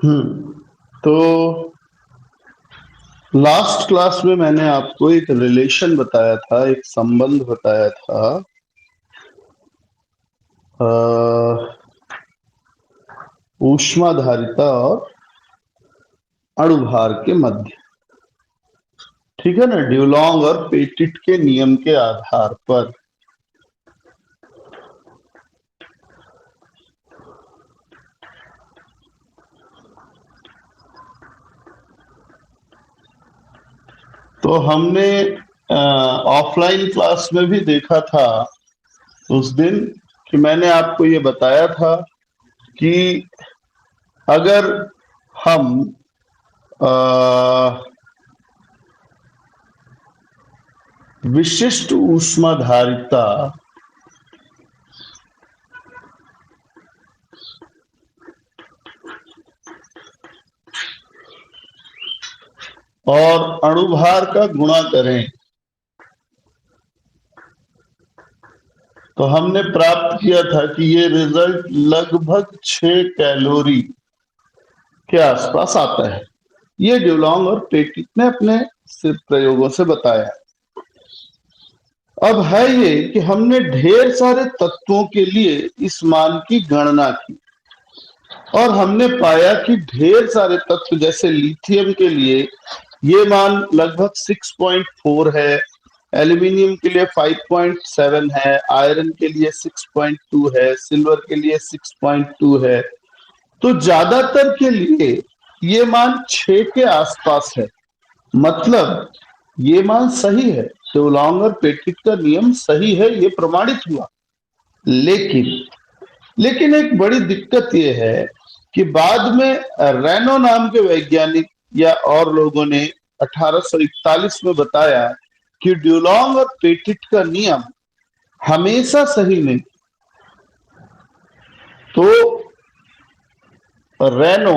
तो last class में मैंने आपको एक रिलेशन बताया था, एक संबंध बताया था ऊष्माधारिता और अणुभार के मध्य। ठीक है ना, ड्यूलॉन्ग और पेटिट के नियम के आधार पर। तो हमने ऑफलाइन क्लास में भी देखा था उस दिन कि मैंने आपको ये बताया था कि अगर हम विशिष्ट ऊष्माधारिता और अणुभार का गुणा करें तो हमने प्राप्त किया था कि ये रिजल्ट लगभग 6 कैलोरी के आसपास आता है। ये ड्यूलॉन्ग और पेटिट ने अपने सिर्फ प्रयोगों से बताया। अब है ये कि हमने ढेर सारे तत्वों के लिए इस मान की गणना की और हमने पाया कि ढेर सारे तत्व जैसे लिथियम के लिए ये मान लगभग 6.4 है, एल्यूमिनियम के लिए 5.7 है, आयरन के लिए 6.2 है, सिल्वर के लिए 6.2 है। तो ज्यादातर के लिए ये मान 6 के आसपास है। मतलब ये मान सही है, ड्यूलॉन्ग और पेटिट का नियम सही है, ये प्रमाणित हुआ। लेकिन लेकिन एक बड़ी दिक्कत यह है कि बाद में रेनो नाम के वैज्ञानिक या और लोगों ने 1841 में बताया कि ड्यूलॉन्ग और पेटिट का नियम हमेशा सही नहीं। तो रेनो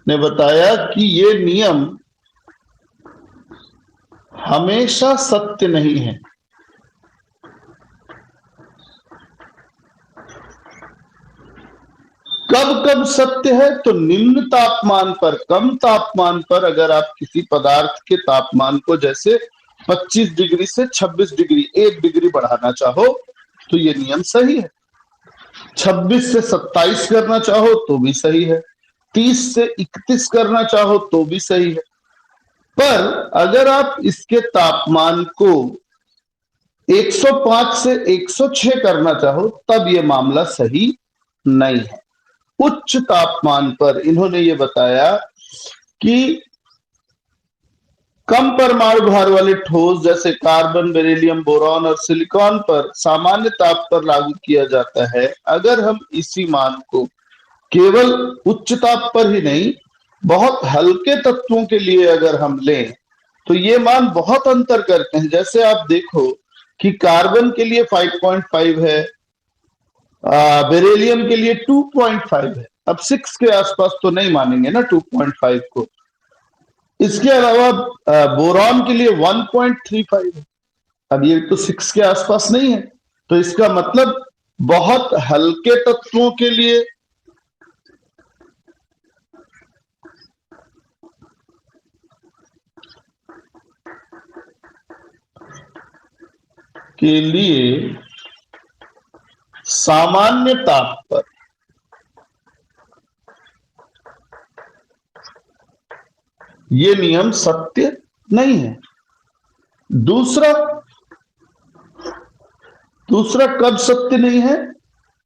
ने बताया कि ये नियम हमेशा सत्य नहीं है। कब कब सत्य है? तो निम्न तापमान पर, कम तापमान पर अगर आप किसी पदार्थ के तापमान को जैसे 25 डिग्री से 26 डिग्री 1 डिग्री बढ़ाना चाहो तो ये नियम सही है। 26 से 27 करना चाहो तो भी सही है, 30 से 31 करना चाहो तो भी सही है। पर अगर आप इसके तापमान को 105 से 106 करना चाहो तब यह मामला सही नहीं है। उच्च तापमान पर इन्होंने ये बताया कि कम परमाणु भार वाले ठोस जैसे कार्बन, बेरिलियम, बोरॉन और सिलिकॉन पर सामान्य ताप पर लागू किया जाता है। अगर हम इसी मान को केवल उच्च ताप पर ही नहीं, बहुत हल्के तत्वों के लिए अगर हम लें तो ये मान बहुत अंतर करते हैं। जैसे आप देखो कि कार्बन के लिए 5.5 है, बेरिलियम के लिए 2.5 है। अब 6 के आसपास तो नहीं मानेंगे ना 2.5 को। इसके अलावा बोरॉन के लिए 1.35 है। अब ये तो 6 के आसपास नहीं है, तो इसका मतलब बहुत हल्के तत्वों के लिए सामान्य ताप पर ये नियम सत्य नहीं है। दूसरा कब सत्य नहीं है?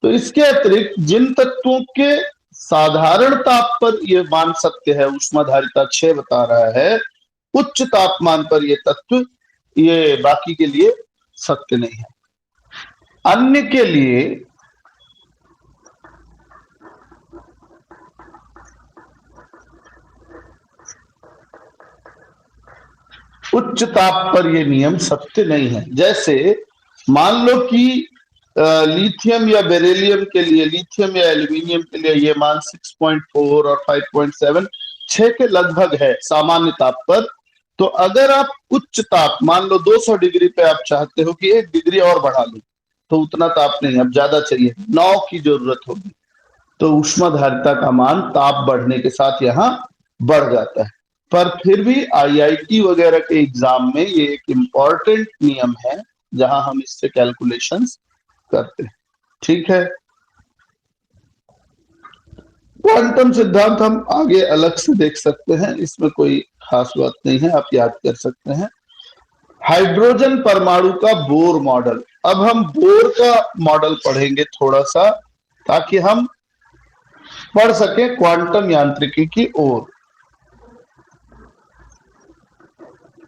तो इसके अतिरिक्त जिन तत्वों के साधारण ताप पर यह मान सत्य है, ऊष्माधारिता 6 बता रहा है, उच्च तापमान पर ये तत्व ये बाकी के लिए सत्य नहीं है। अन्य के लिए उच्च ताप पर यह नियम सत्य नहीं है। जैसे मान लो कि लिथियम या बेरिलियम के लिए, लिथियम या एल्यूमिनियम के लिए ये मान 6.4 और 5.7 6 के लगभग है सामान्य ताप पर। तो अगर आप उच्च ताप मान लो 200 डिग्री पे आप चाहते हो कि 1 डिग्री और बढ़ा लो, तो उतना ताप नहीं, अब ज्यादा चाहिए, 9 की जरूरत होगी। तो ऊष्माधारिता का मान ताप बढ़ने के साथ यहाँ बढ़ जाता है। पर फिर भी आईआईटी वगैरह के एग्जाम में ये एक इम्पॉर्टेंट नियम है जहां हम इससे कैलकुलेशंस करते हैं। ठीक है, क्वांटम सिद्धांत हम आगे अलग से देख सकते हैं, इसमें कोई खास बात नहीं है, आप याद कर सकते हैं। हाइड्रोजन परमाणु का बोर मॉडल। अब हम बोर का मॉडल पढ़ेंगे थोड़ा सा, ताकि हम पढ़ सके क्वांटम यांत्रिकी की ओर।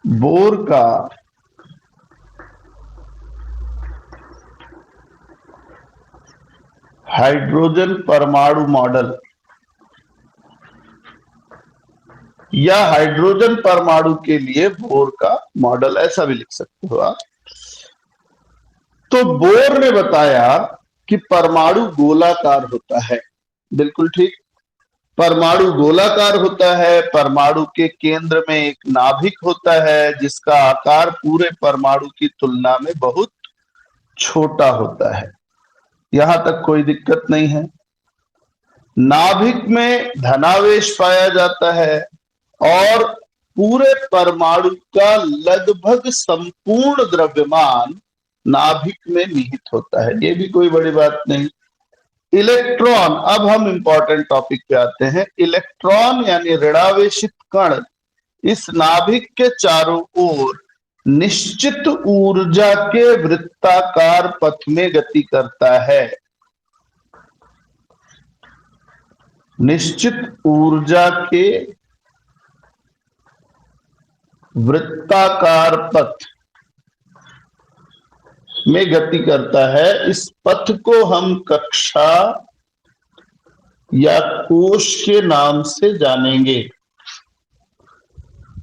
बोर का हाइड्रोजन परमाणु मॉडल या हाइड्रोजन परमाणु के लिए बोर का मॉडल, ऐसा भी लिख सकते हो आप। तो बोर ने बताया कि परमाणु गोलाकार होता है। बिल्कुल ठीक, परमाणु गोलाकार होता है। परमाणु के केंद्र में एक नाभिक होता है जिसका आकार पूरे परमाणु की तुलना में बहुत छोटा होता है। यहां तक कोई दिक्कत नहीं है। नाभिक में धनावेश पाया जाता है और पूरे परमाणु का लगभग संपूर्ण द्रव्यमान नाभिक में निहित होता है। ये भी कोई बड़ी बात नहीं। इलेक्ट्रॉन, अब हम इंपॉर्टेंट टॉपिक पे आते हैं। इलेक्ट्रॉन यानी ऋणावेशित कण इस नाभिक के चारों ओर निश्चित ऊर्जा के वृत्ताकार पथ में गति करता है। निश्चित ऊर्जा के वृत्ताकार पथ में गति करता है। इस पथ को हम कक्षा या कोश के नाम से जानेंगे।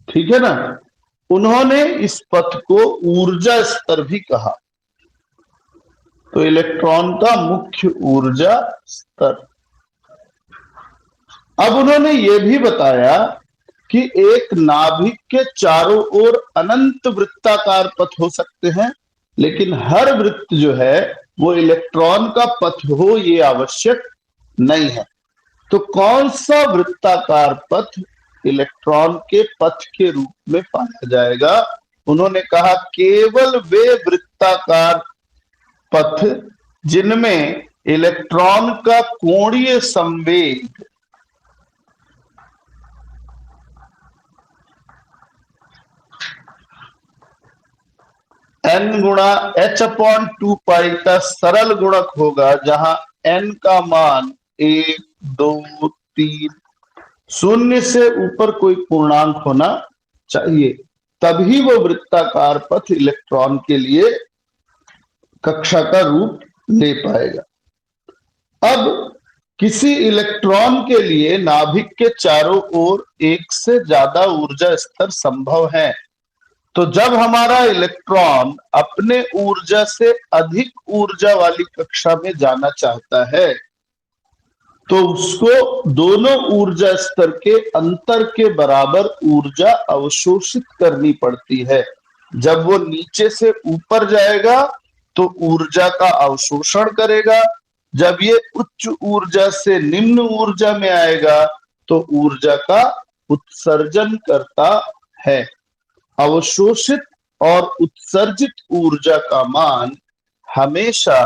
ठीक है ना। उन्होंने इस पथ को ऊर्जा स्तर भी कहा। तो इलेक्ट्रॉन का मुख्य ऊर्जा स्तर। अब उन्होंने यह भी बताया कि एक नाभिक के चारों ओर अनंत वृत्ताकार पथ हो सकते हैं, लेकिन हर वृत्त जो है वो इलेक्ट्रॉन का पथ हो ये आवश्यक नहीं है। तो कौन सा वृत्ताकार पथ इलेक्ट्रॉन के पथ के रूप में पाया जाएगा? उन्होंने कहा केवल वे वृत्ताकार पथ जिनमें इलेक्ट्रॉन का कोणीय संवेग n गुणा h/2π का सरल गुणक होगा, जहां n का मान 1, 2, 3, 0 से ऊपर कोई पूर्णांक होना चाहिए, तभी वो वृत्ताकार पथ इलेक्ट्रॉन के लिए कक्षा का रूप ले पाएगा। अब किसी इलेक्ट्रॉन के लिए नाभिक के चारों ओर एक से ज्यादा ऊर्जा स्तर संभव है। तो जब हमारा इलेक्ट्रॉन अपने ऊर्जा से अधिक ऊर्जा वाली कक्षा में जाना चाहता है, तो उसको दोनों ऊर्जा स्तर के अंतर के बराबर ऊर्जा अवशोषित करनी पड़ती है। जब वो नीचे से ऊपर जाएगा तो ऊर्जा का अवशोषण करेगा, जब ये उच्च ऊर्जा से निम्न ऊर्जा में आएगा तो ऊर्जा का उत्सर्जन करता है। अवशोषित और उत्सर्जित ऊर्जा का मान हमेशा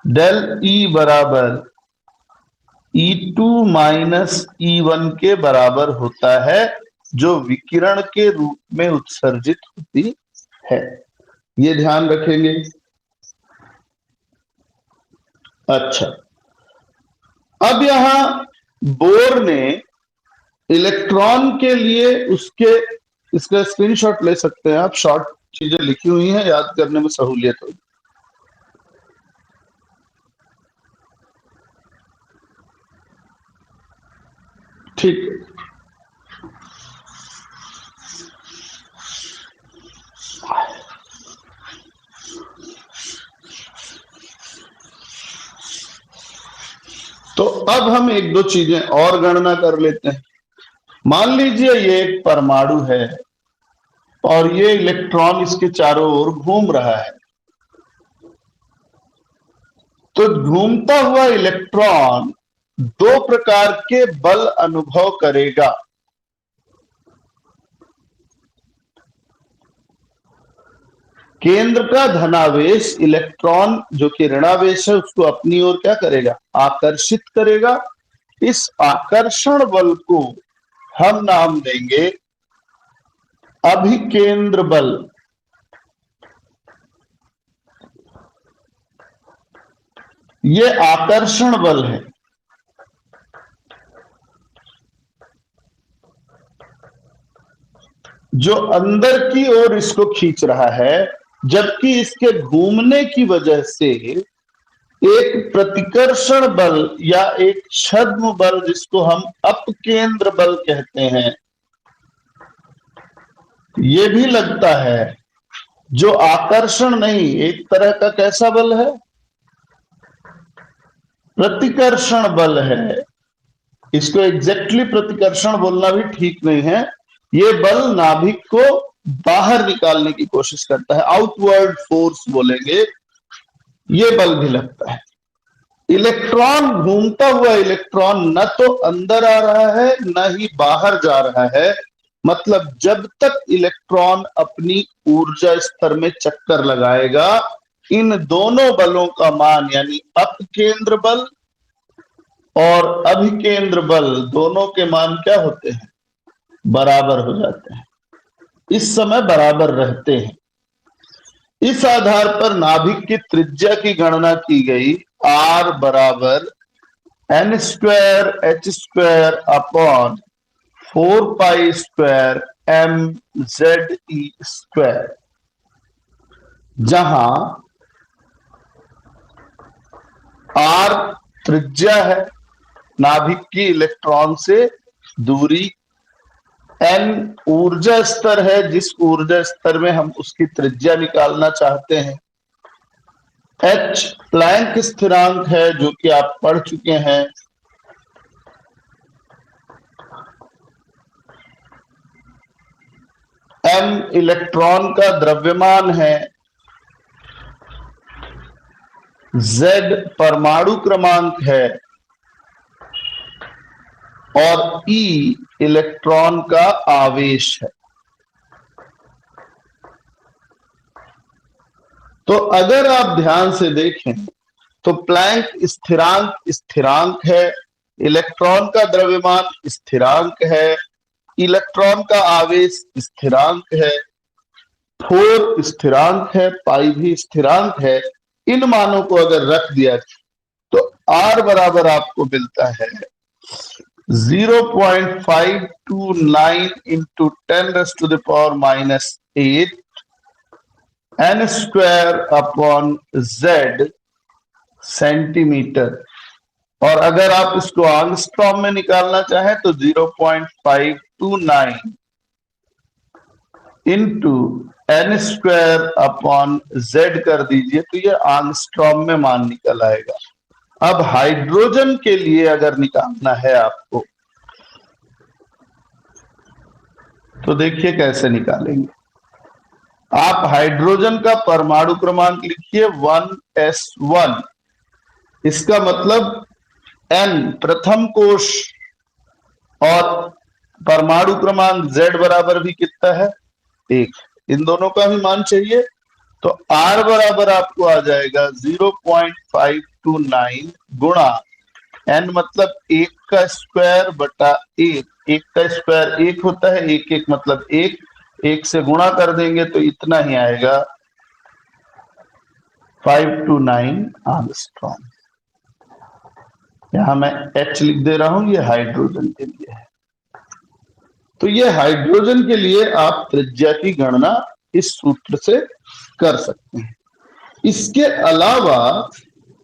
डेल ई बराबर E2 माइनस E1 के बराबर होता है, जो विकिरण के रूप में उत्सर्जित होती है। ये ध्यान रखेंगे। अच्छा, अब यहां बोर ने इलेक्ट्रॉन के लिए इसका स्क्रीनशॉट ले सकते हैं आप, शॉर्ट चीजें लिखी हुई हैं, याद करने में सहूलियत होगी। ठीक, तो अब हम एक दो चीजें और गणना कर लेते हैं। मान लीजिए ये एक परमाणु है और ये इलेक्ट्रॉन इसके चारों ओर घूम रहा है। तो घूमता हुआ इलेक्ट्रॉन दो प्रकार के बल अनुभव करेगा। केंद्र का धनावेश इलेक्ट्रॉन जो कि ऋणावेश है उसको अपनी ओर क्या करेगा, आकर्षित करेगा। इस आकर्षण बल को हम नाम देंगे अभिकेंद्र बल। ये आकर्षण बल है। जो अंदर की ओर इसको खींच रहा है, जबकि इसके घूमने की वजह से एक प्रतिकर्षण बल या एक छद्म बल जिसको हम अपकेंद्र बल कहते हैं, ये भी लगता है। जो आकर्षण नहीं, एक तरह का कैसा बल है, प्रतिकर्षण बल है। इसको एग्जैक्टली प्रतिकर्षण बोलना भी ठीक नहीं है। ये बल नाभिक को बाहर निकालने की कोशिश करता है, आउटवर्ड फोर्स बोलेंगे। ये बल भी लगता है। इलेक्ट्रॉन, घूमता हुआ इलेक्ट्रॉन न तो अंदर आ रहा है न ही बाहर जा रहा है। मतलब जब तक इलेक्ट्रॉन अपनी ऊर्जा स्तर में चक्कर लगाएगा, इन दोनों बलों का मान यानी अपकेंद्र बल और अभिकेंद्र बल दोनों के मान क्या होते हैं, बराबर हो जाते हैं। इस समय बराबर रहते हैं। इस आधार पर नाभिक की त्रिज्या की गणना की गई। आर बराबर n square h square upon 4 pi square m Z e square, जहां आर त्रिज्या है नाभिक की इलेक्ट्रॉन से दूरी, एन ऊर्जा स्तर है जिस ऊर्जा स्तर में हम उसकी त्रिज्या निकालना चाहते हैं, एच प्लैंक स्थिरांक है जो कि आप पढ़ चुके हैं, एम इलेक्ट्रॉन का द्रव्यमान है, जेड परमाणु क्रमांक है और ई इलेक्ट्रॉन का आवेश है। तो अगर आप ध्यान से देखें तो प्लैंक स्थिरांक स्थिरांक है, इलेक्ट्रॉन का द्रव्यमान स्थिरांक है, इलेक्ट्रॉन का आवेश स्थिरांक है, 4 स्थिरांक है, पाई भी स्थिरांक है। इन मानों को अगर रख दिया तो आर बराबर आपको मिलता है 0.529 into 10⁻⁻8 N square upon Z centimetre. और अगर आप इसको आंगस्ट्रॉम में निकालना चाहें तो 0.529 into N square upon Z कर दीजिए तो ये आंगस्ट्रॉम में मान निकल आएगा। अब हाइड्रोजन के लिए अगर निकालना है आपको तो देखिए कैसे निकालेंगे। आप हाइड्रोजन का परमाणु क्रमांक लिखिए 1s1। इसका मतलब n प्रथम कोश और परमाणु क्रमांक Z बराबर भी कितना है, 1। इन दोनों का भी मान चाहिए तो R बराबर आपको आ जाएगा 0.529 गुणा n मतलब 1 का स्क्वायर बटा 1। 1 का स्क्वायर 1 होता है, 1 1 मतलब 1, 1 से गुणा कर देंगे तो इतना ही आएगा 529 आर्मस्ट्रॉन्ग। यहां मैं H लिख दे रहा हूं, ये हाइड्रोजन के लिए है। तो ये हाइड्रोजन के लिए आप त्रिज्या की गणना इस सूत्र से कर सकते हैं। इसके अलावा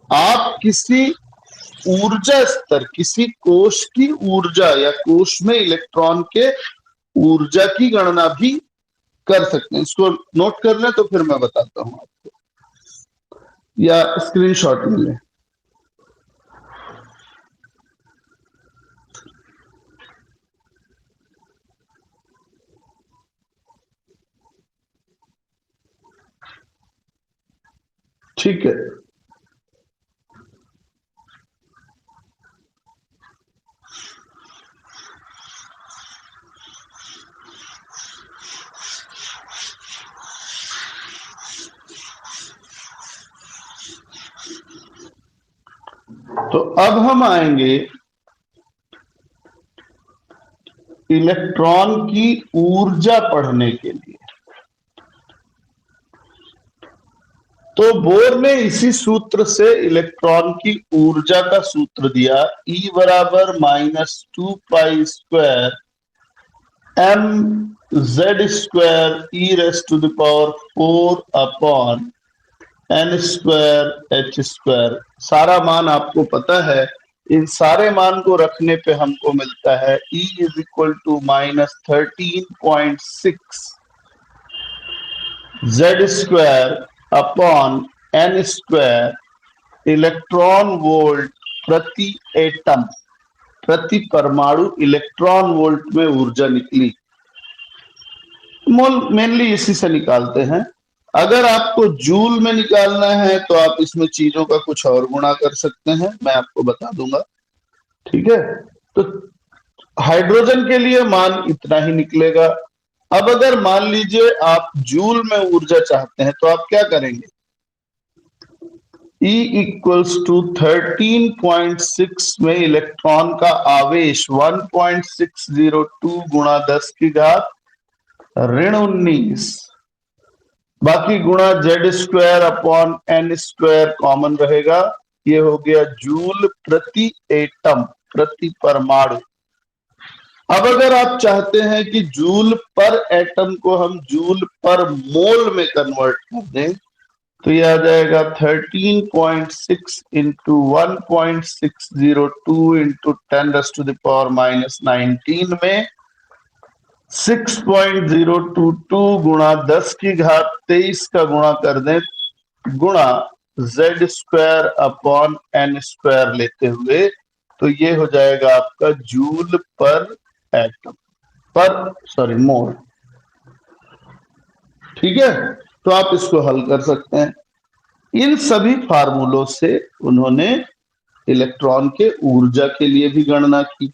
आप किसी ऊर्जा स्तर, किसी कोश की ऊर्जा या कोश में इलेक्ट्रॉन के ऊर्जा की गणना भी कर सकते हैं। इसको नोट कर लें तो फिर मैं बताता हूं आपको, या स्क्रीनशॉट ले लें। ठीक है, तो अब हम आएंगे इलेक्ट्रॉन की ऊर्जा पढ़ने के लिए। तो बोर ने इसी सूत्र से इलेक्ट्रॉन की ऊर्जा का सूत्र दिया, E बराबर -2π² m z स्क्वायर e⁴ सारा मान आपको पता है। इन सारे मान को रखने पे हमको मिलता है E = -13.6 z² इलेक्ट्रॉन वोल्ट प्रति एटम, प्रति परमाणु इलेक्ट्रॉन वोल्ट में ऊर्जा निकली। मेनली इसी से निकालते हैं। अगर आपको जूल में निकालना है तो आप इसमें चीजों का कुछ और गुणा कर सकते हैं, मैं आपको बता दूंगा। ठीक है, तो हाइड्रोजन के लिए मान इतना ही निकलेगा। अब अगर मान लीजिए आप जूल में ऊर्जा चाहते हैं तो आप क्या करेंगे? E = 13.6 में इलेक्ट्रॉन का आवेश 1.602 गुणा 10⁻⁻⁹ बाकी गुणा z²/n² कॉमन रहेगा। ये हो गया जूल प्रति एटम, प्रति परमाणु। अब अगर आप चाहते हैं कि जूल पर एटम को हम जूल पर मोल में कन्वर्ट कर दें तो यह आ जाएगा 13.6 × 1.602 × 10⁻⁻19 में 6.022 गुणा 10⁻23 का गुणा कर दें, गुणा z²/n² लेते हुए, तो ये हो जाएगा आपका जूल पर एटम, मोल। ठीक है, तो आप इसको हल कर सकते हैं। इन सभी फार्मूलों से उन्होंने इलेक्ट्रॉन के ऊर्जा के लिए भी गणना की।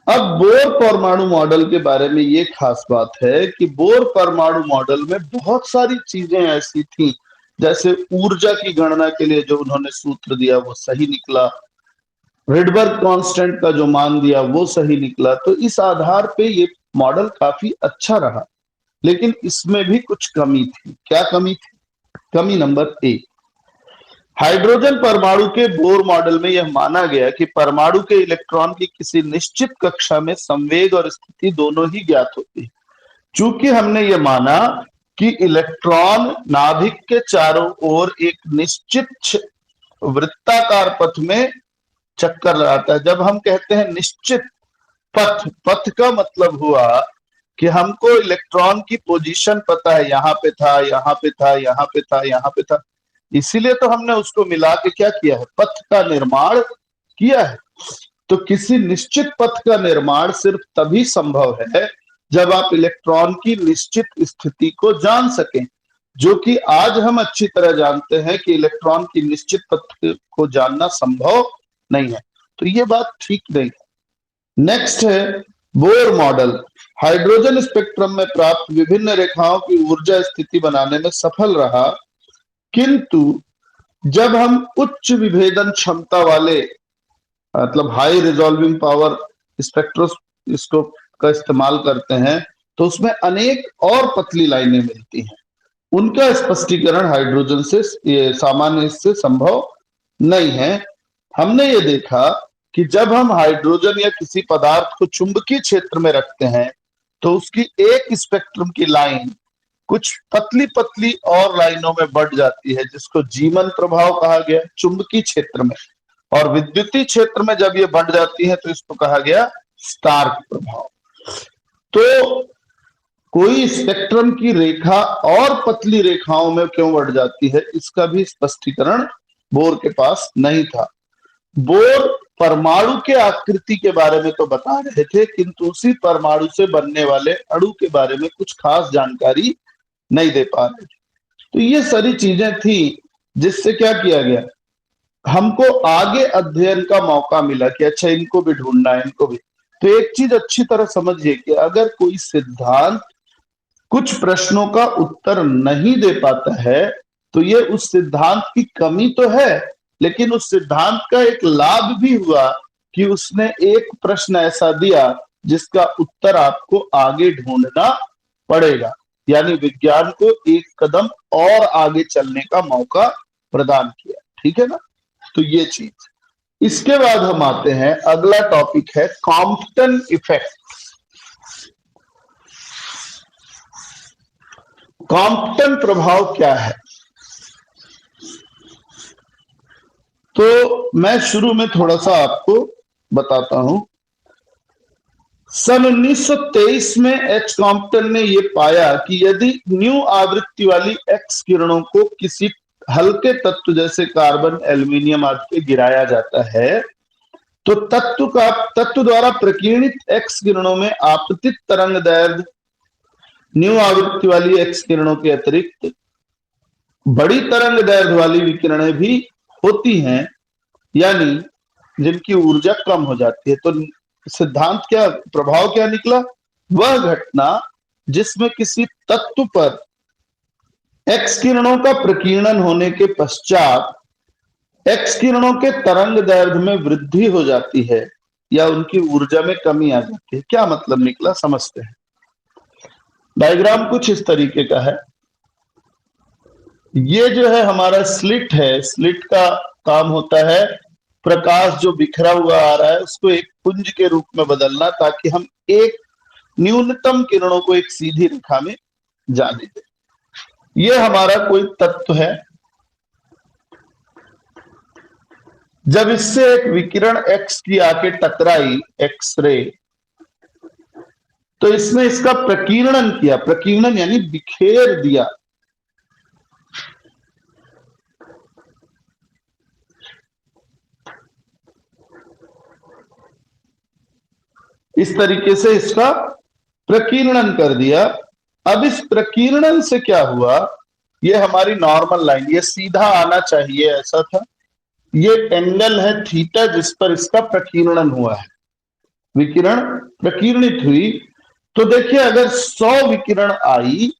अब बोर परमाणु मॉडल के बारे में ये खास बात है कि बोर परमाणु मॉडल में बहुत सारी चीजें ऐसी थी, जैसे ऊर्जा की गणना के लिए जो उन्होंने सूत्र दिया वो सही निकला, रिडबर्ग कांस्टेंट का जो मान दिया वो सही निकला। तो इस आधार पे ये मॉडल काफी अच्छा रहा, लेकिन इसमें भी कुछ कमी थी। क्या कमी थी? कमी नंबर 1, हाइड्रोजन परमाणु के बोर मॉडल में यह माना गया कि परमाणु के इलेक्ट्रॉन की किसी निश्चित कक्षा में संवेग और स्थिति दोनों ही ज्ञात होती है। चूंकि हमने ये माना कि इलेक्ट्रॉन नाभिक के चारों ओर एक निश्चित वृत्ताकार पथ में चक्कर लगाता है। जब हम कहते हैं निश्चित पथ, पथ का मतलब हुआ कि हमको इलेक्ट्रॉन की पोजीशन पता है, यहाँ पे था, यहाँ पे था, यहाँ पे था, यहाँ पे था, इसीलिए तो हमने उसको मिला के क्या किया है? पथ का निर्माण किया है। तो किसी निश्चित पथ का निर्माण सिर्फ तभी संभव है जब आप इलेक्ट्रॉन की निश्चित स्थिति को जान सकें, जो कि आज हम अच्छी तरह जानते हैं कि इलेक्ट्रॉन की निश्चित पथ को जानना संभव नहीं है। तो ये बात ठीक नहीं है। नेक्स्ट है बोर मॉडल। हाइड्रोजन स्पेक्ट्रम में प्राप्त विभिन्न रेखाओं की ऊर्जा स्थिति बनाने में सफल रहा, किंतु जब हम उच्च विभेदन क्षमता वाले मतलब हाई रिजॉल्विंग पावर स्पेक्ट्रोस्कोप का इस्तेमाल करते हैं तो उसमें अनेक और पतली लाइनें मिलती हैं। उनका स्पष्टीकरण हाइड्रोजन से सामान्य से संभव नहीं है। हमने ये देखा कि जब हम हाइड्रोजन या किसी पदार्थ को चुंबकीय क्षेत्र में रखते हैं तो उसकी एक स्पेक्ट्रम की लाइन कुछ पतली पतली और लाइनों में बढ़ जाती है, जिसको जीमन प्रभाव कहा गया चुंबकीय क्षेत्र में, और विद्युतीय क्षेत्र में जब ये बढ़ जाती है तो इसको कहा गया स्टार्क प्रभाव। तो कोई स्पेक्ट्रम की रेखा और पतली रेखाओं में क्यों बढ़ जाती है, इसका भी स्पष्टीकरण बोर के पास नहीं था। बोर परमाणु के आकृति के बारे में तो बता रहे थे, किंतु उसी परमाणु से बनने वाले अणु के बारे में कुछ खास जानकारी नहीं दे पा रहे थे। तो ये सारी चीजें थी जिससे क्या किया गया, हमको आगे अध्ययन का मौका मिला कि अच्छा इनको भी ढूंढना है, इनको भी। तो एक चीज अच्छी तरह समझिए कि अगर कोई सिद्धांत कुछ प्रश्नों का उत्तर नहीं दे पाता है तो ये उस सिद्धांत की कमी तो है, लेकिन उस सिद्धांत का एक लाभ भी हुआ कि उसने एक प्रश्न ऐसा दिया जिसका उत्तर आपको आगे ढूंढना पड़ेगा, यानी विज्ञान को एक कदम और आगे चलने का मौका प्रदान किया। ठीक है ना? तो ये चीज। इसके बाद हम आते हैं, अगला टॉपिक है कॉम्पटन इफेक्ट। कॉम्पटन प्रभाव क्या है? तो मैं शुरू में थोड़ा सा आपको बताता हूं। सन 1923 में एच कॉम्पटन ने यह पाया कि यदि न्यू आवृत्ति वाली एक्स किरणों को किसी हल्के तत्व जैसे कार्बन, एल्यूमिनियम आदि पे गिराया जाता है तो तत्व द्वारा प्रकीर्णित एक्स किरणों में आपतित तरंग दैर्ध्य न्यू आवृत्ति वाली एक्स किरणों के अतिरिक्त बड़ी तरंग दैर्ध्य वाली विकिरणें भी होती हैं, यानी जिनकी ऊर्जा कम हो जाती है। तो सिद्धांत क्या, प्रभाव क्या निकला? वह घटना जिसमें किसी तत्व पर एक्स किरणों का प्रकीर्णन होने के पश्चात एक्स किरणों के तरंग दैर्ध्य में वृद्धि हो जाती है या उनकी ऊर्जा में कमी आ जाती है। क्या मतलब निकला, समझते हैं। डायग्राम कुछ इस तरीके का है। ये जो है हमारा स्लिट है। स्लिट का काम होता है प्रकाश जो बिखरा हुआ आ रहा है उसको एक पुंज के रूप में बदलना, ताकि हम एक न्यूनतम किरणों को एक सीधी रेखा में जाने दें। ये हमारा कोई तत्व है। जब इससे एक विकिरण एक्स की आके टकराई, एक्स रे, तो इसने इसका प्रकीर्णन किया। प्रकीर्णन यानी बिखेर दिया। इस तरीके से इसका प्रकीर्णन कर दिया। अब इस प्रकीर्णन से क्या हुआ, ये हमारी नॉर्मल लाइन, ये सीधा आना चाहिए, ऐसा था। ये एंगल है थीटा जिस पर इसका प्रकीर्णन हुआ है, विकिरण प्रकीर्णित हुई। तो देखिए अगर 100 विकिरण आई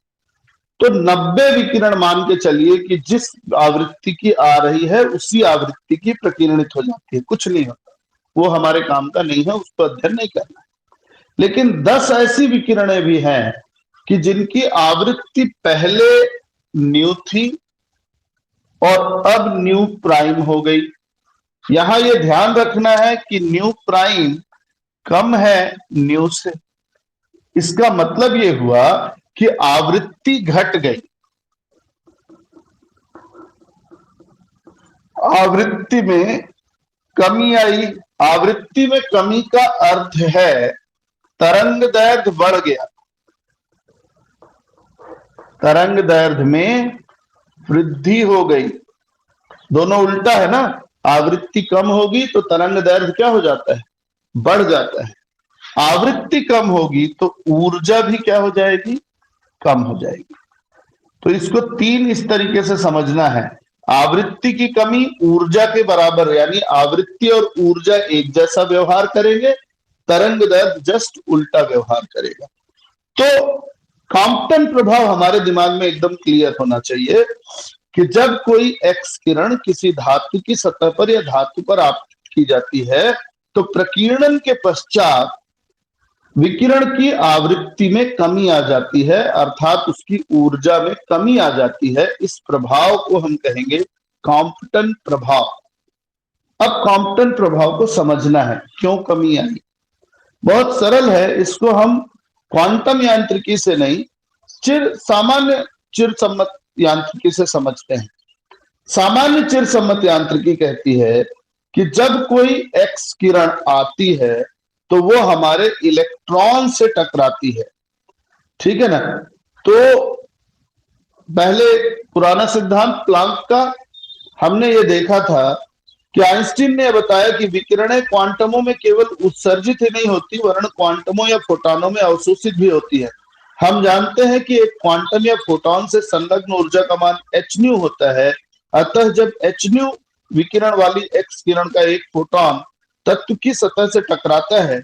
तो 90 विकिरण मान के चलिए कि जिस आवृत्ति की आ रही है उसी आवृत्ति की प्रकीर्णित हो जाती है। कुछ नहीं होता, वो हमारे काम का नहीं है, उसको अध्ययन नहीं करना है। लेकिन 10 ऐसी विकिरणें भी हैं कि जिनकी आवृत्ति पहले न्यू थी और अब न्यू प्राइम हो गई। यहां यह ध्यान रखना है कि न्यू प्राइम कम है न्यू से। इसका मतलब यह हुआ कि आवृत्ति घट गई। आवृत्ति में कमी आई। आवृत्ति में कमी का अर्थ है तरंग दैर्ध्य बढ़ गया, तरंग दैर्ध्य में वृद्धि हो गई। दोनों उल्टा है ना, आवृत्ति कम होगी तो तरंग दैर्ध्य क्या हो जाता है, बढ़ जाता है। आवृत्ति कम होगी तो ऊर्जा भी क्या हो जाएगी, कम हो जाएगी। तो इसको 3 इस तरीके से समझना है। आवृत्ति की कमी ऊर्जा के बराबर, यानी आवृत्ति और ऊर्जा एक जैसा व्यवहार करेंगे, तरंग दैर्ध्य जस्ट उल्टा व्यवहार करेगा। तो कॉम्पटन प्रभाव हमारे दिमाग में एकदम क्लियर होना चाहिए कि जब कोई एक्स किरण किसी धातु की सतह पर या धातु पर आपतित की जाती है तो प्रकीर्णन के पश्चात विकिरण की आवृत्ति में कमी आ जाती है, अर्थात उसकी ऊर्जा में कमी आ जाती है। इस प्रभाव को हम कहेंगे कॉम्पटन प्रभाव। अब कॉम्पटन प्रभाव को समझना है, क्यों कमी आई। बहुत सरल है, इसको हम क्वांटम यांत्रिकी से नहीं, सामान्य चिरसम्मत यांत्रिकी से समझते हैं। सामान्य चिरसम्मत यांत्रिकी कहती है कि जब कोई एक्स किरण आती है तो वो हमारे इलेक्ट्रॉन से टकराती है। ठीक है ना? तो पहले पुराना सिद्धांत प्लांक का हमने ये देखा था कि आइंस्टीन ने बताया कि विकिरणें क्वांटमों में केवल उत्सर्जित ही नहीं होती वरन क्वांटमों या फोटॉनों में अवशोषित भी होती है। हम जानते हैं कि एक क्वांटम या फोटॉन से संलग्न ऊर्जा का मान एच न्यू होता है। अतः जब एच न्यू विकिरण वाली एक्स किरण का एक फोटॉन तत्व की सतह से टकराता है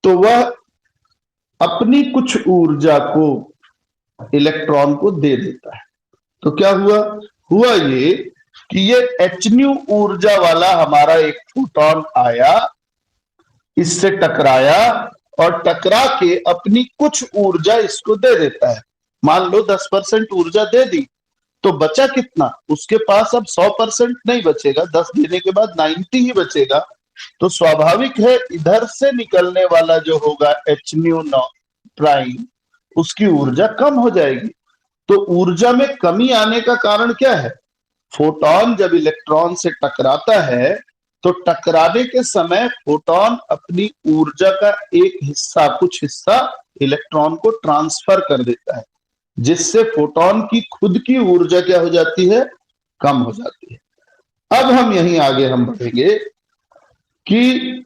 तो वह अपनी कुछ ऊर्जा को इलेक्ट्रॉन को दे देता है। तो क्या हुआ ये कि ये एचन्यू ऊर्जा वाला हमारा एक फोटोन आया, इससे टकराया और टकरा के अपनी कुछ ऊर्जा इसको दे देता है। मान लो 10% ऊर्जा दे दी, तो बचा कितना? उसके पास अब 100% नहीं बचेगा, 10 देने के बाद 90 ही बचेगा। तो स्वाभाविक है इधर से निकलने वाला जो होगा एच न्यू प्राइम, उसकी ऊर्जा कम हो जाएगी। तो ऊर्जा में कमी आने का कारण क्या है? फोटोन जब इलेक्ट्रॉन से टकराता है तो टकराने के समय फोटोन अपनी ऊर्जा का एक हिस्सा, कुछ हिस्सा इलेक्ट्रॉन को ट्रांसफर कर देता है, जिससे फोटोन की खुद की ऊर्जा क्या हो जाती है? कम हो जाती है। अब हम यहीं आगे हम बढ़ेंगे कि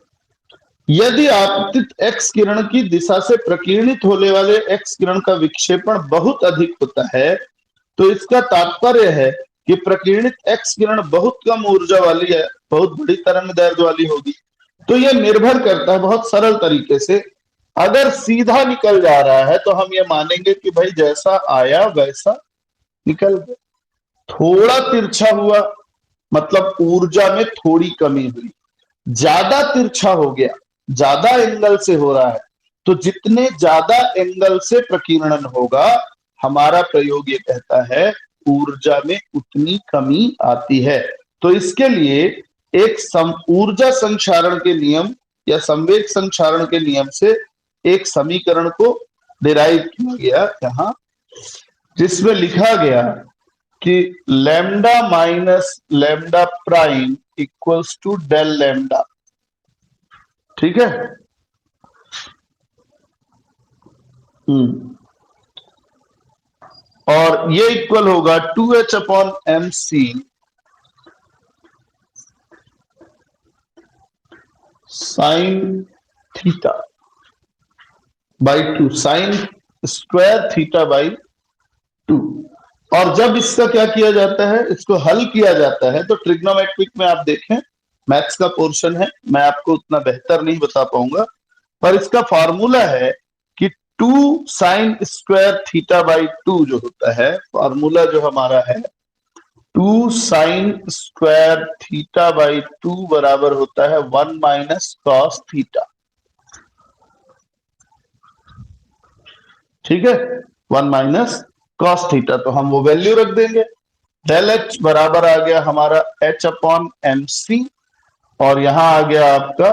यदि आपतित एक्स किरण की दिशा से प्रकीर्णित होने वाले एक्स किरण का विक्षेपण बहुत अधिक होता है, तो इसका तात्पर्य है कि प्रकीर्णित एक्स किरण बहुत कम ऊर्जा वाली है, बहुत बड़ी तरंग दैर्ध्य वाली होगी। तो यह निर्भर करता है बहुत सरल तरीके से, अगर सीधा निकल जा रहा है तो हम ये मानेंगे कि भाई जैसा आया वैसा निकल गया। थोड़ा तिरछा हुआ मतलब ऊर्जा में थोड़ी कमी हुई, ज्यादा तिरछा हो गया, ज्यादा एंगल से हो रहा है, तो जितने ज्यादा एंगल से प्रकीर्णन होगा, हमारा प्रयोग ये कहता है ऊर्जा में उतनी कमी आती है। तो इसके लिए एक ऊर्जा संक्षारण के नियम या संवेग संक्षारण के नियम से एक समीकरण को डिराइव किया गया यहां, जिसमें लिखा गया कि lambda minus lambda prime equals to del lambda. ठीक है। और ये इक्वल होगा 2h upon M C sine theta by 2, sine square theta by 2। और जब इसका क्या किया जाता है, इसको हल किया जाता है, तो ट्रिग्नोमेट्रिक में आप देखें, मैथ्स का पोर्शन है, मैं आपको उतना बेहतर नहीं बता पाऊंगा, पर इसका फॉर्मूला है कि 2 साइन स्क्वायर थीटा बाई 2 जो होता है, फॉर्मूला जो हमारा है 2 साइन स्क्वायर थीटा बाई 2 बराबर होता है 1 माइनस कॉस थीटा। ठीक है, 1 माइनस कॉस थीटा, तो हम वो वैल्यू रख देंगे। डेल एच बराबर आ गया हमारा एच अपॉन एम सी, और यहां आ गया आपका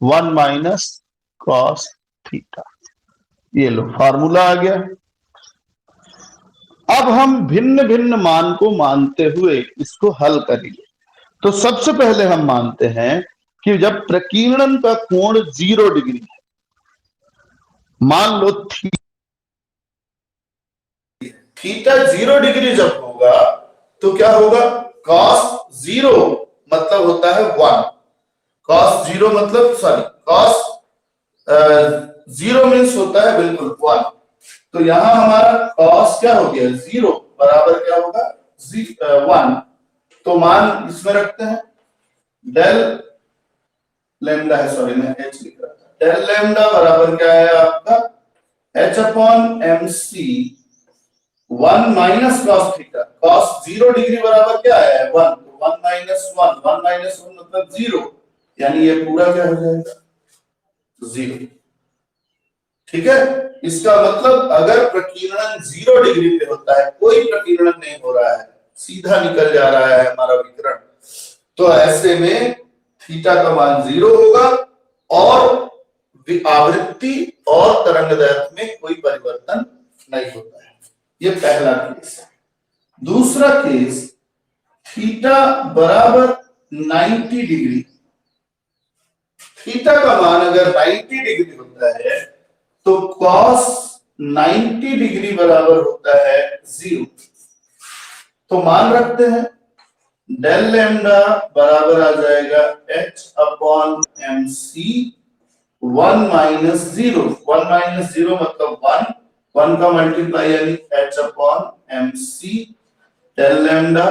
1 माइनस कॉस थीटा। ये लो फार्मूला आ गया। अब हम भिन्न भिन्न मान को मानते हुए इसको हल करेंगे। तो सबसे पहले हम मानते हैं कि जब प्रकीर्णन का कोण 0 डिग्री है, मान लो थीटा 0 डिग्री जब होगा तो क्या होगा? कॉस 0 मतलब होता है 1, कॉस 0 मतलब सॉरी कॉस 0 मीन्स होता है बिल्कुल 1। तो यहां हमारा कॉस क्या हो गया? 0 बराबर क्या होगा? 1। तो मान इसमें रखते हैं, डेल लैम्डा है, सॉरी मैं एच लिख रहा था, डेल लैम्डा बराबर क्या है आपका? H upon M C 1 minus cos theta. Cos 0 degree बराबर क्या है? 1, तो 1 माइनस 1, 1 माइनस 1 मतलब 0, यानी ये पूरा क्या हो जाएगा? 0। ठीक है, इसका मतलब अगर प्रकीर्णन 0 डिग्री पे होता है, कोई प्रकीर्णन नहीं हो रहा है, सीधा निकल जा रहा है हमारा विकिरण, तो ऐसे में थीटा का मान 0 होगा और आवृत्ति और तरंगदैर्घ्य में कोई परिवर्तन नहीं होता है। ये पहला केस है। दूसरा केस, थीटा बराबर 90 डिग्री, थीटा का मान अगर 90 डिग्री होता है तो कॉस 90 डिग्री बराबर होता है 0। तो मान रखते हैं डेल लैम्डा बराबर आ जाएगा H upon M C 1 minus 0, 1 minus 0 मतलब 1, 1 का मल्टीप्लाई यानी H upon M C del lambda,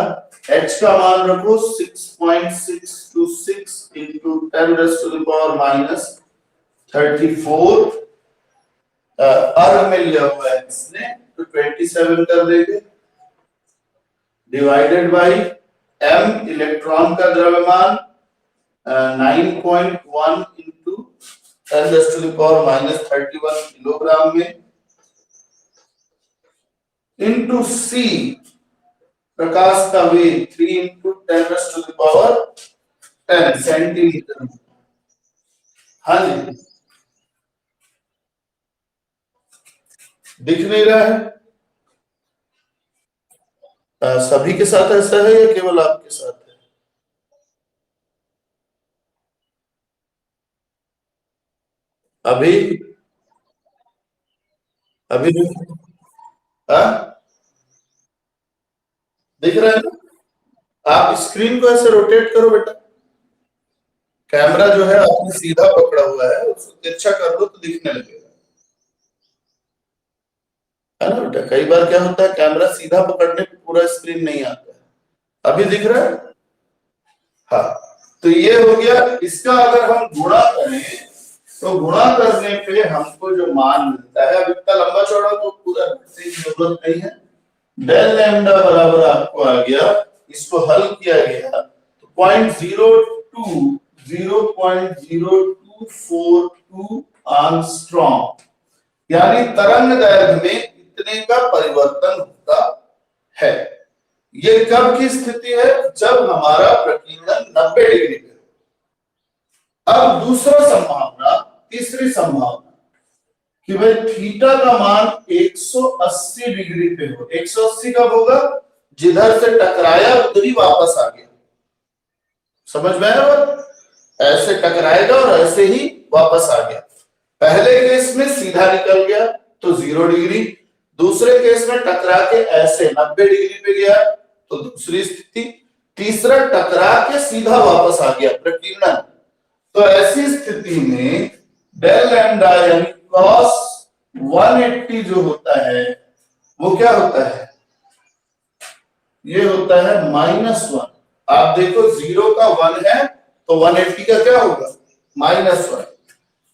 H का मान रखो 6.626 into 10 raised to the power minus 34, अर्ग में लिया हुआ है इसने, तो 27 कर देंगे, डिवाइडेड बाई m इलेक्ट्रॉन का द्रव्यमान 9.1 इंटू 10⁻⁻31 किलोग्राम में, इंटू c प्रकाश का वेग 3 इंटू 10⁻10 सेंटीमीटर। हाँ जी, दिख नहीं रहा है? सभी के साथ ऐसा है या केवल आपके साथ है? अभी अभी हाँ, दिख रहा है ना? आप स्क्रीन को ऐसे रोटेट करो बेटा, कैमरा जो है आपने सीधा पकड़ा हुआ है, उसको तिरछा कर दो तो दिखने लगेगा, है ना बेटा? कई बार क्या होता है, कैमरा सीधा पकड़ने पे पूरा स्क्रीन नहीं आता है। अभी दिख रहा है? हाँ, तो ये हो गया। इसका अगर हम गुणा करें तो गुणा करने पे हमको जो मान मिलता है, अब इतना लंबा चौड़ा तो पूरा भरने की जरूरत नहीं है। डेल लैम्डा बराबर आपको आ गया, इसको हल किया गया तो 0.0242 आर्मस्ट्रॉन्ग, यानी तरंग दैर्घ्य में इतने का परिवर्तन होता है। ये कब की स्थिति है? जब हमारा प्रकीर्णन 90 डिग्री पे हो। अब दूसरा संभावना, तीसरी संभावना कि भाई थीटा का मान 180 डिग्री पे हो। 180 कब होगा? जिधर से टकराया उधर ही वापस आ गया। समझ में आया? ऐसे टकराएगा और ऐसे ही वापस आ गया। पहले केस में सीधा निकल गया तो 0 डिग्री, दूसरे केस में टकरा के ऐसे 90 डिग्री पे गया तो दूसरी स्थिति, तीसरा टकरा के सीधा वापस आ गया, प्रकीर्णन। तो ऐसी स्थिति में डेल लैम्डा यानी cos 180 जो होता है वो क्या होता है? ये होता है -1। आप देखो 0 का 1 है तो 180 का क्या होगा? -1।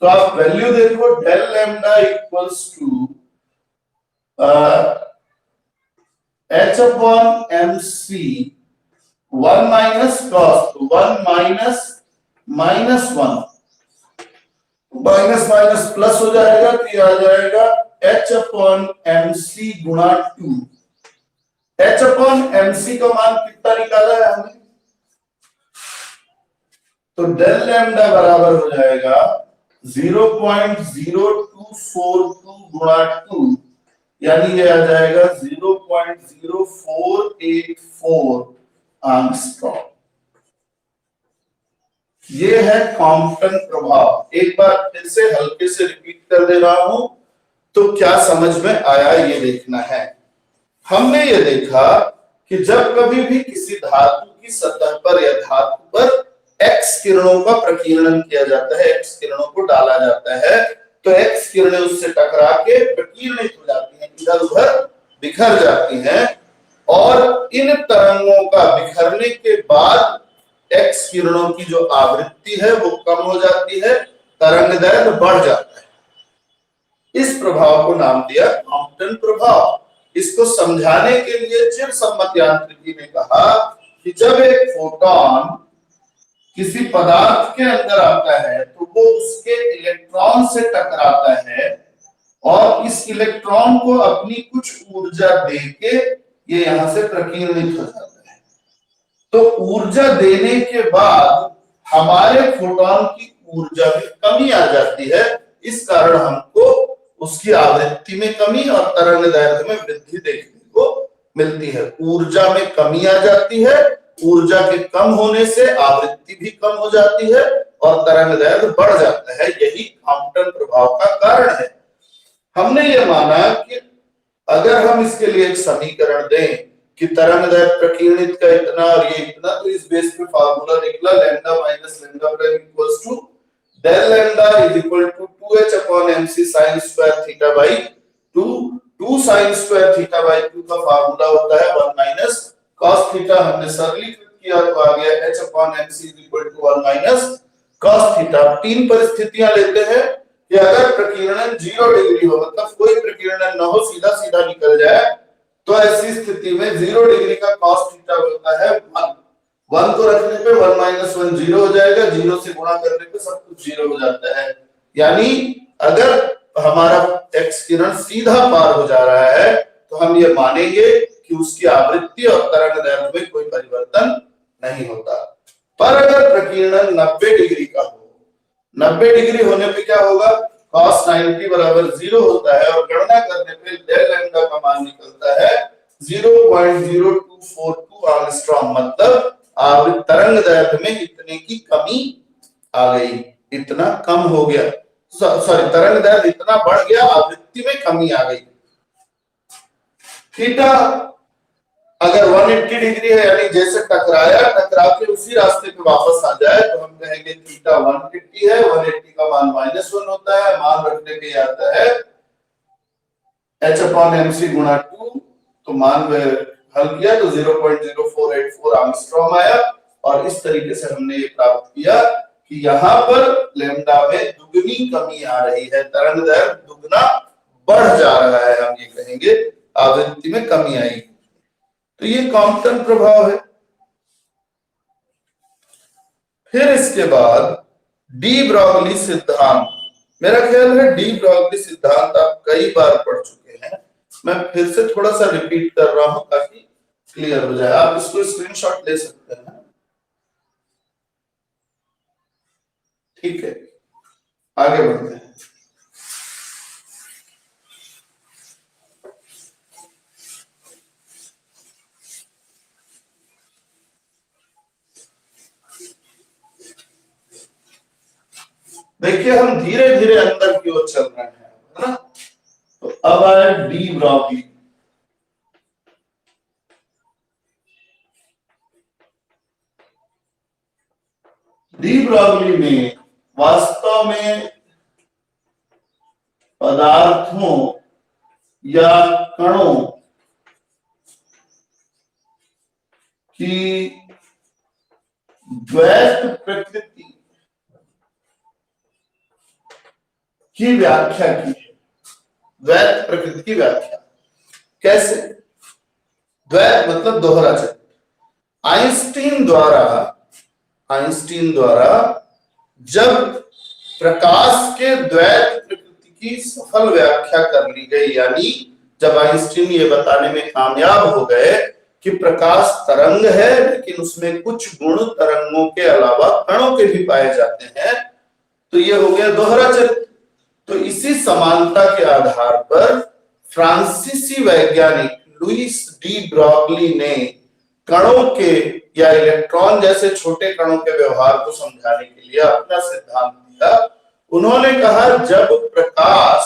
तो आप वैल्यू देखो, del lambda equals to h upon mc 1 minus cos, 1 minus -1 minus minus plus हो जाएगा तो ये आ जाएगा h अपॉन mc गुणा 2। h अपॉन mc का मान कितना निकाला है हमने? तो डेल लैम्डा बराबर हो जाएगा 0.0242 गुणा 2, यानी ये आ जाएगा 0.0484 आर्मस्ट्रॉन्ग। ये है कॉम्पटन प्रभाव। एक बार फिर से हल्के से रिपीट कर दे रहा हूं, तो क्या समझ में आया ये देखना है। हमने ये देखा कि जब कभी भी किसी धातु की सतह पर या धातु पर एक्स किरणों का प्रकीर्णन किया जाता है, एक्स किरणों को डाला जाता है, तो एक्स किरणें उससे टकरा के प्रकीर्णित हो जाती हैं, इधर उधर बिखर जाती हैं, और इन तरंगों का बिखरने के बाद एक्स किरणों की जो आवृत्ति है वो कम हो जाती है, तरंग दैर्घ्य बढ़ जाता है। इस प्रभाव को नाम दिया कॉम्पटन प्रभाव। इसको समझाने के लिए चिरसम्मत यांत्रिकी ने कहा कि जब एक फोटॉन किसी पदार्थ के अंदर आता है तो वो उसके इलेक्ट्रॉन से टकराता है और इस इलेक्ट्रॉन को अपनी कुछ ऊर्जा देके ये यहां से प्रकीर्णित हो जाता है। तो ऊर्जा देने के बाद हमारे फोटॉन की ऊर्जा में कमी आ जाती है, इस कारण हमको उसकी आवृत्ति में कमी और तरंग दैर्घ्य में वृद्धि देखने को मिलती है। ऊर्जा में कमी आ जाती है, ऊर्जा के कम होने से आवृत्ति भी कम हो जाती है और तरंग दैर्घ्य बढ़ जाता है। यही कॉम्पटन प्रभाव का कारण है। हमने ये माना कि अगर हम इसके लिए एक समीकरण दें कि तरंग दैर्घ्य प्रकीर्णित का इतना और ये इतना, तो इस बेस पे फार्मूला निकला lambda minus lambda prime equals to del lambda is equal to 2h upon mc sin square theta by 2। 2 sin square theta by 2 का फार्मूला होता है 1 माइनस cos थीटा। हमने सरलीकृत किया तो आ गया h upon mc is equal to 1 minus cos theta. तीन परिस्थितियां लेते हैं कि अगर प्रकीर्णन 0 डिग्री हो, मतलब कोई प्रकीर्णन न हो, सीधा सीधा निकल जाए, तो ऐसी स्थिति में 0 डिग्री का cos थीटा होता है 1 1 को रखने पे 1 माइनस 1 जीरो हो जाएगा, जीरो से गुणा करने पे सब कुछ जीरो हो जाता है। यानी अगर हमारा एक्स किरण सीधा पार हो जा रहा है तो हम ये मानेंगे कि उसकी आवृत्ति और तरंग दैर्ध्य में कोई परिवर्तन नहीं होता। पर अगर प्रकीर्णन 90 डिग्री का हो, 90 डिग्री होने पे क्या होगा, cos 90 बराबर 0 होता है और गणना करने पे डेल लैम्डा का मान निकलता है 0.0242 एंगस्ट्रॉम, मतलब तरंग दैर्ध्य में इतने की कमी आ गई, इतना कम हो गया, सॉरी तरंग दैर्ध्य इतना बढ़ गया, आवृत्ति में कमी आ गई। थीटा अगर 180 डिग्री है, यानी जैसे टकराया, टकरा के उसी रास्ते पे वापस आ जाए तो हम कहेंगे थीटा 180 है, 180 का मान -1 होता है, मान रखने पे आता है h/mc गुणा 2, तो मान हल किया तो 0.0484 एंगस्ट्रॉम आया। और इस तरीके से हमने ये प्राप्त किया कि यहाँ पर लैम्डा में दुगनी कमी आ रही है, तरंग दैर्ध्य दुगना बढ़ जा रहा है, हम ये कहेंगे आवृत्ति में कमी आई। तो ये कॉम्पटन प्रभाव है। फिर इसके बाद डी ब्रॉगली सिद्धांत, मेरा ख्याल है डी ब्रॉगली सिद्धांत आप कई बार पढ़ चुके हैं, मैं फिर से थोड़ा सा रिपीट कर रहा हूं ताकि क्लियर हो जाए। आप इसको स्क्रीनशॉट ले सकते हैं, ठीक है, आगे बढ़ते हैं। देखिए हम धीरे धीरे अंदर की ओर चल रहे हैं, है ना। तो अब आए डी ब्रॉगली। डी ब्रॉगली ने वास्तव में पदार्थों या कणों की द्वैत प्रकृति की व्याख्या की है। द्वैत प्रकृति की व्याख्या कैसे? द्वैत मतलब दोहरा चरित्र। आइंस्टीन द्वारा जब प्रकाश के द्वैत प्रकृति की सफल व्याख्या कर ली गई, यानी जब आइंस्टीन ये बताने में कामयाब हो गए कि प्रकाश तरंग है लेकिन उसमें कुछ गुण तरंगों के अलावा कणों के भी पाए जाते हैं, तो ये हो गया दोहरा चरित्र। तो इसी समानता के आधार पर फ्रांसीसी वैज्ञानिक लुइस डी ब्रॉगली ने कणों के या इलेक्ट्रॉन जैसे छोटे कणों के व्यवहार को समझाने के लिए अपना सिद्धांत दिया। उन्होंने कहा जब प्रकाश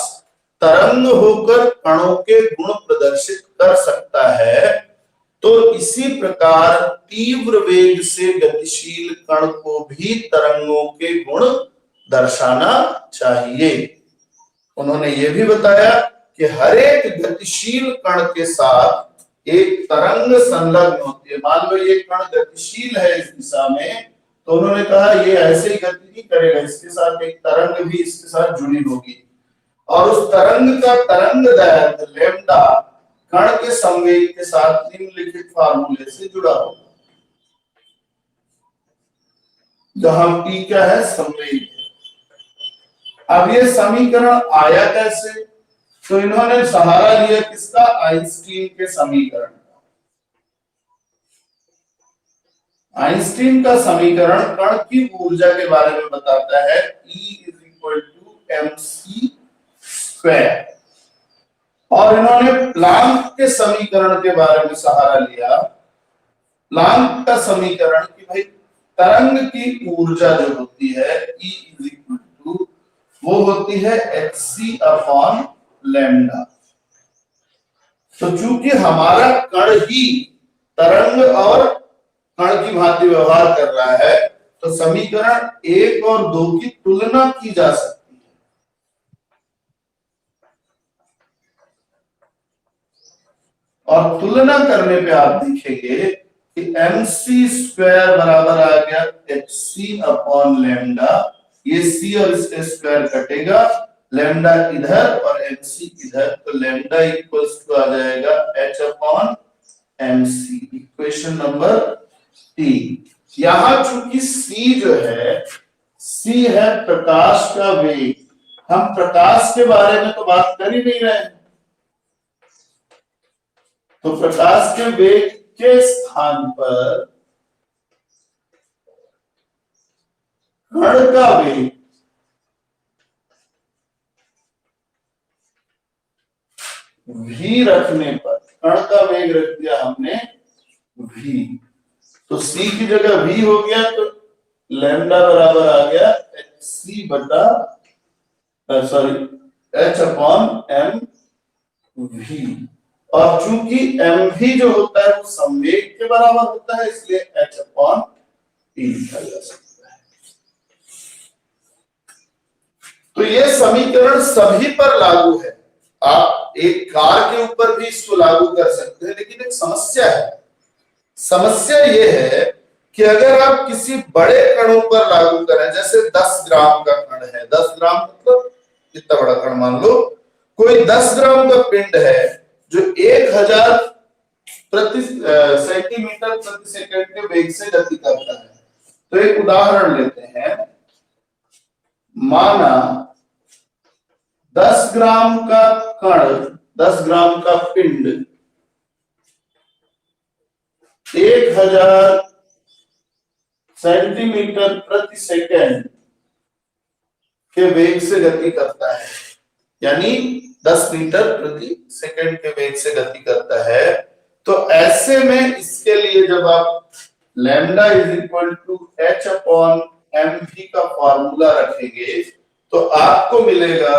तरंग होकर कणों के गुण प्रदर्शित कर सकता है तो इसी प्रकार तीव्र वेग से गतिशील कण को भी तरंगों के गुण दर्शाना चाहिए। उन्होंने ये भी बताया कि हर एक गतिशील कण के साथ एक तरंग संलग्न होती है। मान लो ये कण गतिशील है इस दिशा में, तो उन्होंने कहा ये ऐसे ही गति नहीं करेगा, इसके साथ एक तरंग भी इसके साथ जुड़ी होगी और उस तरंग का तरंग दैर्ध्य लैम्डा कण के संवेग के साथ निम्नलिखित फार्मूले से जुड़ा होगा, जहां P क्या है, संवेग। अब ये समीकरण आया कैसे? तो इन्होंने सहारा लिया किसका? आइंस्टीन के समीकरण का। आइंस्टीन का समीकरण कण की ऊर्जा के बारे में बताता है, E = mc²। और इन्होंने प्लांक के समीकरण के बारे में सहारा लिया। प्लांक का समीकरण कि भाई तरंग की ऊर्जा जो होती है E वो होती है hc/λ। तो चूंकि हमारा कण ही तरंग और कण की भांति व्यवहार कर रहा है तो समीकरण 1 और 2 की तुलना की जा सकती है। और तुलना करने पे आप देखेंगे कि mc² बराबर आ गया hc/λ। ये c और इसका स्क्वायर कटेगा, लैम्डा इधर और mc इधर, तो लैम्डा इक्वल्स टू आ जाएगा h/mc। Equation number 3। यहां चूंकि c जो है, c है प्रकाश का वेग, हम प्रकाश के बारे में तो बात कर ही नहीं रहे हैं, तो प्रकाश के वेग के स्थान पर कण का वेग v रखने पर, कण का वेग रख दिया हमने v, तो c की जगह v हो गया, तो लैम्डा बराबर आ गया hc बटा sorry h upon m v, और चूंकि mv जो होता है वो संवेग के बराबर होता है, इसलिए h अपॉन e लिखा जा सकता है। तो ये समीकरण सभी पर लागू है, आप एक कार के ऊपर भी इसको लागू कर सकते हैं, लेकिन एक समस्या है। समस्या ये है कि अगर आप किसी बड़े कणों पर लागू करें, जैसे 10 ग्राम का कण है, 10 ग्राम मतलब इतना बड़ा कण, मान लो कोई 10 ग्राम का पिंड है जो 1000 प्रति सेंटीमीटर प्रति सेकंड के वेग से गति करता है। तो एक उदाहरण लेते हैं, माना 10 ग्राम का कण, 10 ग्राम का पिंड 1000 सेंटीमीटर प्रति सेकंड के वेग से गति करता है, यानी 10 मीटर प्रति सेकंड के वेग से गति करता है। तो ऐसे में इसके लिए जब आप lambda is equal to H upon M V का फॉर्मूला रखेंगे, तो आपको मिलेगा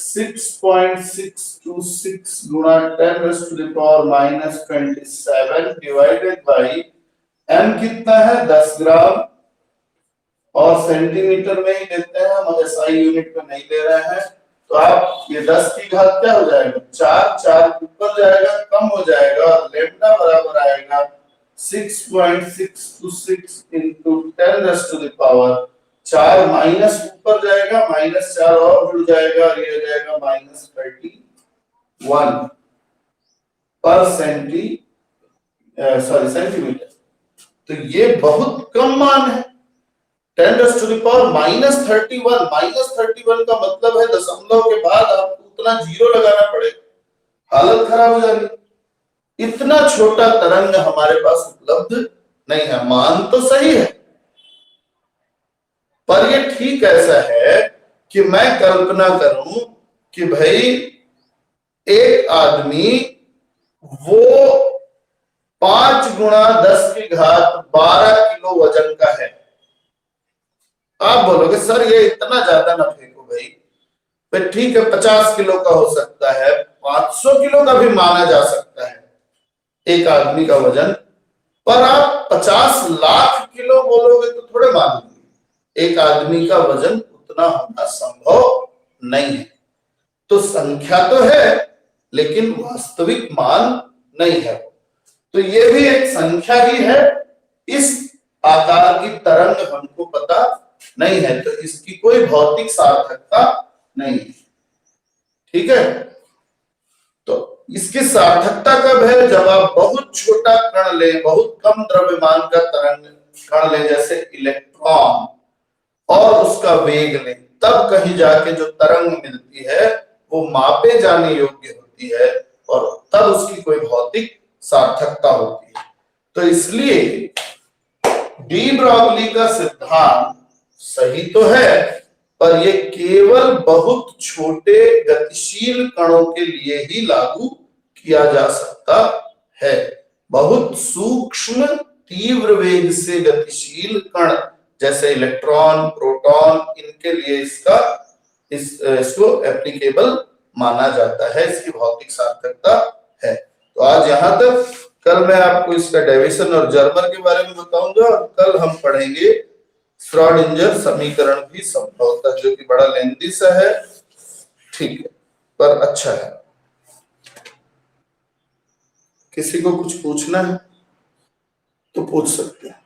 6.626 गुणा 10⁻⁻27 डिवाइडेड बाई m कितना है 10 ग्राम, और सेंटीमीटर में ही लेते हैं हम, एसआई यूनिट में नहीं ले रहे हैं। तो आप ये 10 की घात क्या हो जाएगा, 4 ऊपर जाएगा, कम हो जाएगा, और लैम्डा बराबर आएगा 6.626 into 10⁻⁴, माइनस ऊपर जाएगा, -4 और जुड़ जाएगा, और ये हो जाएगा -31 पर सेंटीमीटर। तो ये बहुत कम मान है, 10⁻31, -31 का मतलब है दशमलव के बाद आपको उतना जीरो लगाना पड़ेगा, हालत खराब हो जाएगी। इतना छोटा तरंग हमारे पास उपलब्ध नहीं है। मान तो सही है, पर ये ठीक ऐसा है कि मैं कल्पना करूं कि भाई एक आदमी वो 5 गुणा 10 की घात 12 किलो वजन का है। आप बोलोगे सर ये इतना ज्यादा ना फेंको भाई, फिर ठीक है 50 किलो का हो सकता है, 500 किलो का भी माना जा सकता है एक आदमी का वजन, पर आप 50 लाख किलो बोलोगे तो थोड़े मानेंगे। एक आदमी का वजन उतना होना संभव नहीं है। तो संख्या तो है लेकिन वास्तविक मान नहीं है। तो ये भी एक संख्या ही है, इस आकार की तरंग हमको पता नहीं है, तो इसकी कोई भौतिक सार्थकता नहीं है। ठीक है, तो इसकी सार्थकता कब है, जब आप बहुत छोटा कण ले, बहुत कम द्रव्यमान का तरंग कण ले, जैसे इलेक्ट्रॉन, और उसका वेग ले, तब कहीं जाके जो तरंग मिलती है वो मापे जाने योग्य होती है, और तब उसकी कोई भौतिक सार्थकता होती है। तो इसलिए डी ब्रॉगली का सिद्धांत सही तो है, पर ये केवल बहुत छोटे गतिशील कणों के लिए ही लागू किया जा सकता है। बहुत सूक्ष्म तीव्र वेग से गतिशील कण जैसे इलेक्ट्रॉन, प्रोटॉन, इनके लिए इसको एप्लीकेबल माना जाता है, इसकी भौतिक सार्थकता है। तो आज यहां तक, कल मैं आपको इसका डेविसन और जर्मर के बारे में बताऊंगा, और कल हम पढ़ेंगे श्रोडिंगर समीकरण भी संभवतः, जो कि बड़ा लेंथी सा है, ठीक है, पर अच्छा है। किसी को कुछ पूछना है तो पूछ सकते हैं।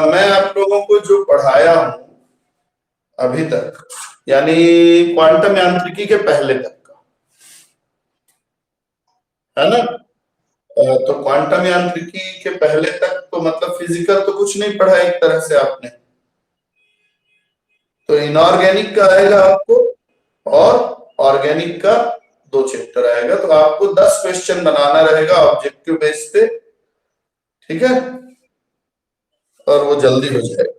मैं आप लोगों को जो पढ़ाया हूं अभी तक, यानी क्वांटम यांत्रिकी के पहले तक का, है ना। तो क्वांटम यांत्रिकी के पहले तक तो मतलब फिजिकल तो कुछ नहीं पढ़ा एक तरह से आपने। तो इनऑर्गेनिक का आएगा आपको और ऑर्गेनिक का 2 चैप्टर आएगा। तो आपको 10 क्वेश्चन बनाना रहेगा ऑब्जेक्टिव बेस पे, ठीक है, और वो जल्दी हो जाएगा।